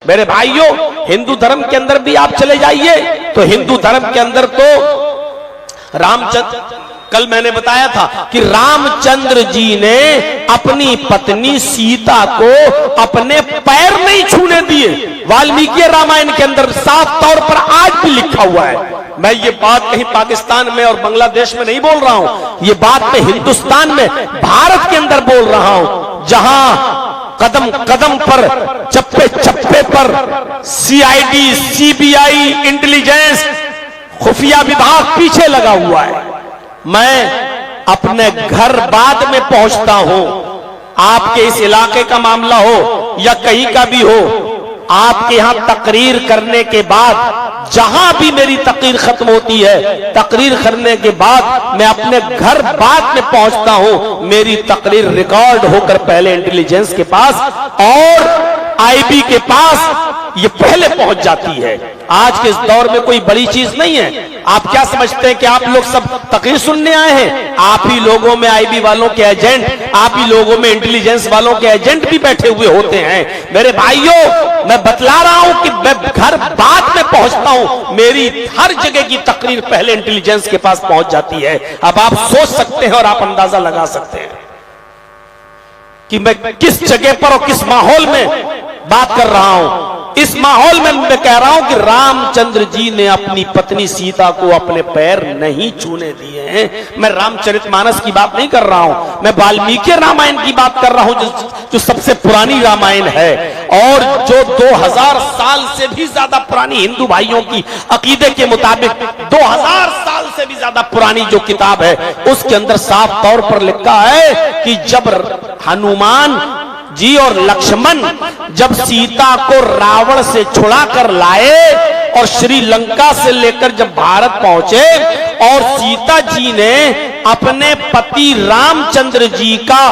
मेरे भाइयों, हिंदू धर्म के अंदर भी आप चले जाइए तो हिंदू धर्म के अंदर तो रामचंद्र, कल मैंने बताया था कि रामचंद्र जी ने अपनी पत्नी सीता को अपने पैर नहीं छूने दिए। वाल्मीकि रामायण के अंदर साफ तौर पर आज भी लिखा हुआ है। मैं ये बात कहीं पाकिस्तान में और बांग्लादेश में नहीं बोल रहा हूं, ये बात मैं हिंदुस्तान में, भारत के अंदर बोल रहा हूं, जहां कदम कदम पर, चप्पे चप्पे पर सीआईडी, सीबीआई, इंटेलिजेंस, खुफिया विभाग पीछे लगा हुआ है। मैं अपने घर बाद में पहुंचता हूं, आपके इस इलाके का मामला हो या कहीं का भी हो, आपके यहां तकरीर करने के बाद, जहां भी मेरी तकरीर खत्म होती है, तकरीर करने के बाद मैं अपने घर बाद में पहुंचता हूं, मेरी तकरीर रिकॉर्ड होकर पहले इंटेलिजेंस के पास और आईबी के पास ये पहले पहुंच जाती है। आज के इस दौर में कोई बड़ी चीज नहीं है। आप क्या समझते हैं कि आप लोग सब तकरीर सुनने आए हैं? आप ही लोगों में आईबी वालों के एजेंट, आप ही लोगों में इंटेलिजेंस वालों के एजेंट भी बैठे हुए होते हैं। मेरे भाइयों, मैं बतला रहा हूं कि मैं घर बाद में पहुंचता हूं, मेरी हर जगह की तकरीर पहले इंटेलिजेंस के पास पहुंच जाती है। अब आप सोच सकते हैं और आप अंदाजा लगा सकते हैं कि मैं किस जगह पर और किस माहौल में बात कर रहा हूं। इस माहौल में मैं कह रहा हूं कि रामचंद्र जी ने अपनी पत्नी सीता को अपने पैर नहीं छूने दिए हैं। मैं रामचरितमानस की बात नहीं कर रहा हूं, मैं वाल्मीकि रामायण की बात कर रहा हूं, जो सबसे पुरानी रामायण है और जो 2000 साल से भी ज्यादा पुरानी, हिंदू भाइयों की अकीदे के मुताबिक 2000 साल से भी ज्यादा पुरानी जो किताब है, उसके अंदर साफ तौर पर लिखा है कि जब हनुमान जी और लक्ष्मण जब सीता को रावण से छुड़ा कर लाए और श्रीलंका से लेकर जब भारत पहुंचे और सीता जी ने अपने पति रामचंद्र जी का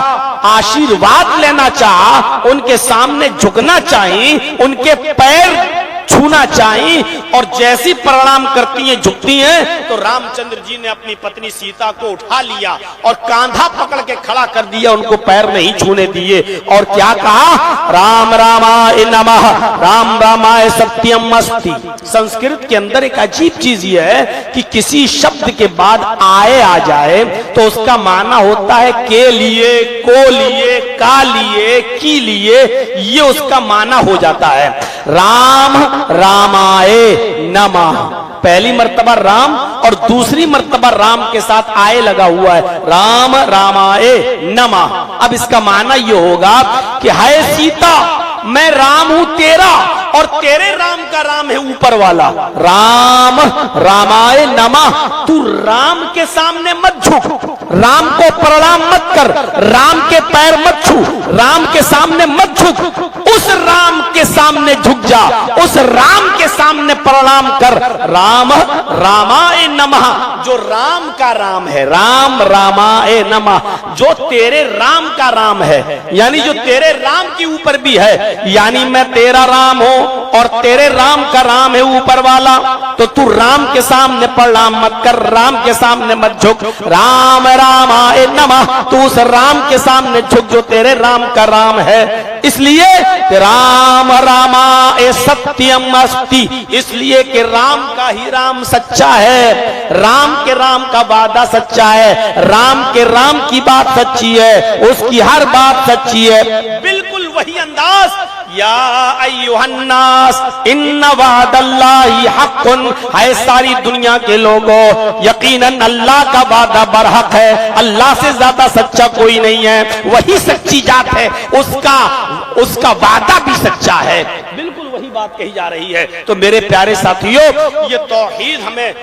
आशीर्वाद लेना चाहा, उनके सामने झुकना चाहिए, उनके पैर छूना चाहिए, और जैसी प्रणाम करती हैं, झुकती हैं, तो रामचंद्र जी ने अपनी पत्नी सीता को उठा लिया और कांधा पकड़ के खड़ा कर दिया, उनको पैर नहीं छूने दिए। और क्या कहा? राम रामाय नमः, राम रामाय सत्यम अस्ति। संस्कृत के अंदर एक अजीब चीज यह है कि किसी शब्द के बाद आए आ जाए तो उसका माना होता है के लिए, को लिए, का लिए, की लिए, ये उसका माना हो जाता है। राम रामाय नमः, पहली मर्तबा राम और दूसरी मर्तबा राम के साथ आए लगा हुआ है, राम रामाय नमः। अब इसका माना यह होगा कि हाय सीता, मैं राम हूं तेरा और तेरे राम का राम है ऊपर वाला, राम रामाय नमः। तू राम के सामने मत झुक, राम को प्रणाम मत कर, राम के पैर मत छू, राम के सामने मत झुक, उस राम के सामने झुक जा, उस राम के सामने प्रणाम कर, राम रामाय नमः, जो राम का राम है, राम रामाय नमः, जो तेरे राम का राम है, यानी जो तेरे राम के ऊपर भी है, यानी मैं तेरा राम हूं और तेरे राम का राम है ऊपर वाला, तो तू राम के सामने प्रणाम मत कर, राम के सामने मत झुक, राम रामाय नमः, तू उस राम के सामने झुक जो तेरे राम का राम है। इसलिए राम रामाय सत्यम अस्ति, इसलिए कि राम का ही राम सच्चा है, राम के राम का वादा सच्चा है, राम के राम की बात सच्ची है, उसकी हर बात सच्ची है। बिल्कुल वही अंदाज, या अय्युहन्नास इन्ना वादल्लाहि हक़्क़ुन, है सारी दुनिया के लोगों, यकीनन अल्लाह का वादा बरहक है, अल्लाह से ज्यादा सच्चा कोई नहीं है, वही सच्ची जात है, उसका वादा भी सच्चा है। बिल्कुल वही बात कही जा रही है। तो मेरे प्यारे साथियों, ये तौहीद हमें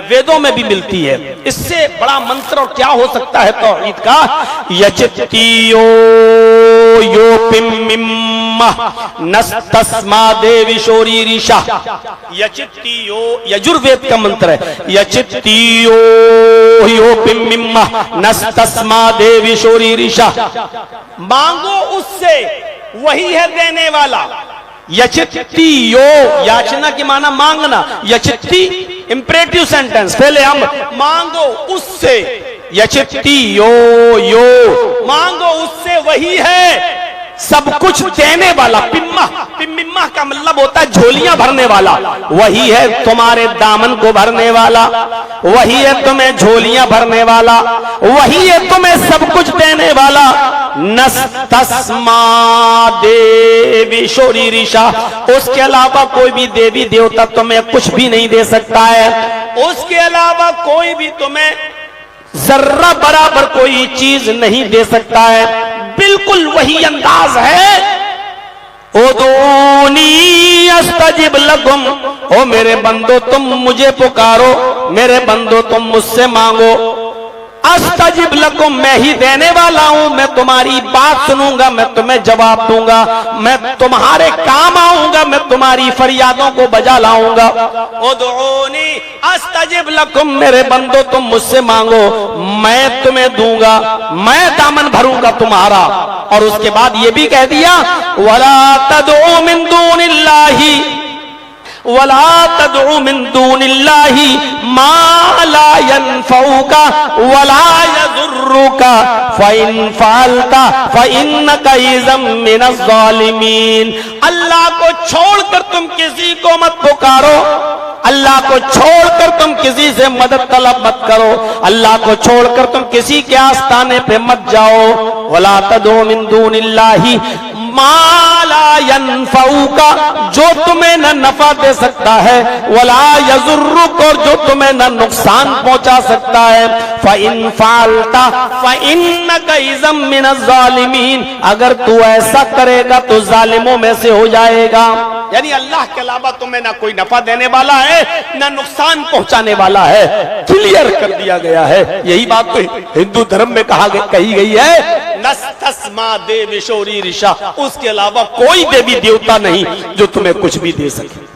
वेदों में भी मिलती है। इससे बड़ा मंत्र और क्या हो सकता है तौहीद का? यचित्तियो योपिम्मिम्मः नस्तस्मा देवी शोरीरिशा, यचित्तियो यजुर्वेद का मंत्र है, यचित्तियो योपिम्मिम्मः नस्तस्मा देवी शोरीरिशा, मांगो उससे, वही है देने वाला। यचित्ति यो, याचना की माना मांगना, यचित्ति इंपरेटिव सेंटेंस, पहले हम मांगो उससे, यचित्ति यो यो, मांगो उससे, वही है सब कुछ देने वाला, पिम्मा पिम्मा का मतलब होता है झोलियां भरने वाला, वही है तुम्हारे दामन को भरने वाला, वही है तुम्हें झोलियां भरने वाला, वही है तुम्हें सब कुछ देने वाला। नस्तस्मा देवी शोरी ऋषा, उसके अलावा कोई भी देवी देवता तुम्हें कुछ भी नहीं दे सकता है, उसके अलावा कोई भी तुम्हें जर्रा बराबर कोई चीज नहीं दे सकता है। बिल्कुल वही अंदाज है, उदूनी अस्तजिब लकुम, ओ मेरे बंदो तुम मुझे पुकारो, मेरे बंदो तुम मुझसे मांगो। अस्तजिब लकुम, मैं ही देने वाला हूं, मैं तुम्हारी बात सुनूंगा, मैं तुम्हें जवाब दूंगा, मैं तुम्हारे काम आऊंगा, मैं तुम्हारी फरियादों को बजा लाऊंगा। उदूनी अस्तजिब लकुम, मेरे बंदो तुम मुझसे मांगो, मैं तुम्हें दूंगा, मैं दामन भरूंगा तुम्हारा। और उसके बाद ये भी कह दिया, वला तदउ मिन दूनिल्लाही, वला तदउ मिन दूनिल्लाही मा ला यनफउका वला यदुर्रुका फइन फअलता फइन्नका इज़म मिनज़ ज़ालिमीन। अल्लाह को छोड़कर तुम किसी को मत पुकारो, अल्लाह को छोड़कर तुम किसी से मदद तलब मत करो, अल्लाह को छोड़कर तुम किसी के आस्थाने पे मत जाओ। वला तदउ मिन दूनिल्लाही मा ला यनफउका, जो तुम्हें न नफा दे सकता है, वला यजुर्रुक, और जो तुम्हें न नुकसान पहुंचा सकता है। फ़इन फ़अलता फ़इन्नका इज़म मिनज़ ज़ालिमीन, अगर तू ऐसा करेगा तो जालिमों में से हो जाएगा। यानी अल्लाह के अलावा तुम्हें ना कोई नफा देने वाला है, ना नुकसान पहुंचाने वाला है, क्लियर कर दिया गया है। यही बात तो हिंदू धर्म में कही गई है, नस्तस्मा देवी शोरी ऋषा, उसके अलावा कोई देवी देवता नहीं जो तुम्हें कुछ भी दे सके।